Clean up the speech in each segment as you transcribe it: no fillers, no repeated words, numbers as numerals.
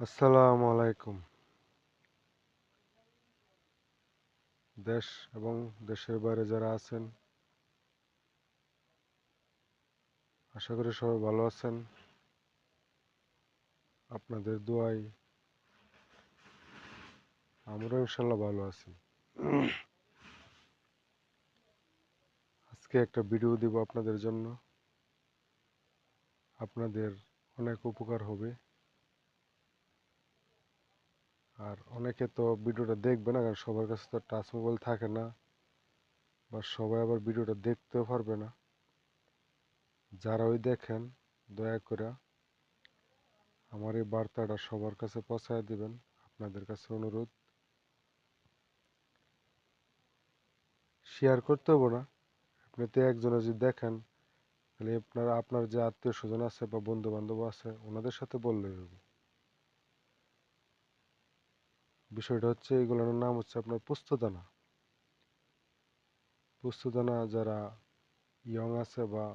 আসসালামু আলাইকুম। দেশ এবং দেশের বাইরে যারা আছেন, আশা করি সবাই ভালো আছেন। আপনাদের দোয়ায় আমরাও ইনশাল্লাহ ভালো আছি। আজকে একটা ভিডিও দিব আপনাদের জন্য। আপনাদের অনেক উপকার হবে। আর অনেকে তো ভিডিওটা দেখবে না, কারণ সবার কাছে তো টাচ মোবাইল থাকে না, বা সবাই আবার ভিডিওটা দেখতেও পারবে না। যারা ওই দেখেন, দয়া করে আমার এই বার্তাটা সবার কাছে পৌঁছায় দিবেন। আপনাদের কাছে অনুরোধ, শেয়ার করতে হবে না। আপনি একজনে যদি দেখেন, তাহলে আপনার যে আত্মীয় স্বজন আছে বা বন্ধু বান্ধব আছে, ওনাদের সাথে বললেই হবে। বিষয়টা হচ্ছে, এগুলোর নাম হচ্ছে আপনার পোস্তদানা। পোস্তদানা যারা ইয়ং আছে বা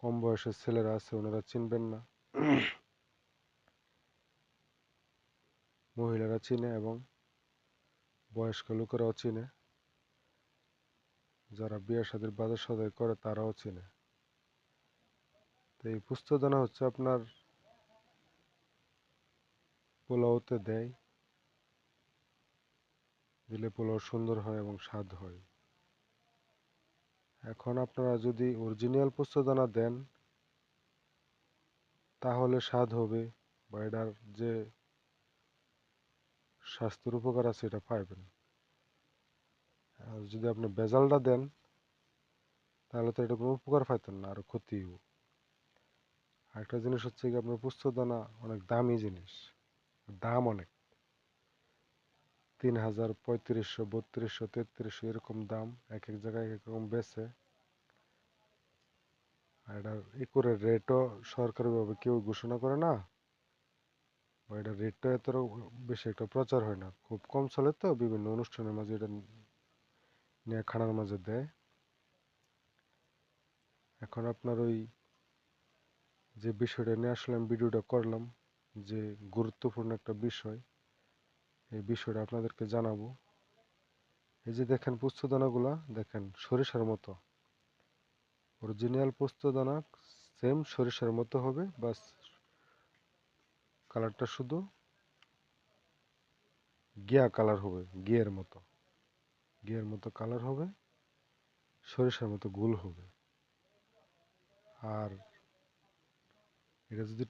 কম বয়সের ছেলেরা আছে, ওনারা চিনবেন না। মহিলারা চিনে এবং বয়স্ক লোকেরাও চিনে। যারা বিয়ে শাদীর বাজার সদাই করে তারাও চিনে। তো এই পোস্তদানা হচ্ছে আপনার পোলাওতে দেয়, দিলে পোলাও সুন্দর হয় এবং স্বাদ হয়। এখন আপনারা যদি অরিজিনাল পোস্তদানা দেন, তাহলে স্বাদ হবে, বা এটার যে স্বাস্থ্যের উপকার আছে এটা পাইবেন। আর যদি আপনি ভেজালটা দেন, তাহলে তো এটা কোনো উপকার পাইতেন না, আরো ক্ষতি হইব। আরেকটা জিনিস হচ্ছে কি, আপনার পোস্তদানা অনেক দামি জিনিস, দাম অনেক। 3000, 3500, 3200, 3300 এরকম দাম। এক এক জায়গায় এক এক রকম বেচে। আর এটার করে রেটও সরকারিভাবে কেউ ঘোষণা করে না, বা এটার রেটটা এত বেশি একটা প্রচার হয় না, খুব কম চলে। তো বিভিন্ন অনুষ্ঠানের মাঝে এটা নিয়ে খানার মাঝে দেয়। এখন আপনার ওই যে বিষয়টা নিয়ে আসলে আমি ভিডিওটা করলাম, যে গুরুত্বপূর্ণ একটা বিষয়, এই বিষয়টা আপনাদেরকে জানাবো। এই যে দেখেন পোস্তদানাগুলা, দেখেন সরিষার মতো। অরিজিনাল পোস্তদানা সেম সরিষার মতো হবে, বাস কালারটা শুধু গিয়া কালার হবে, ঘিয়ের মতো কালার হবে, সরিষার মতো গোল হবে। আর এটা যদি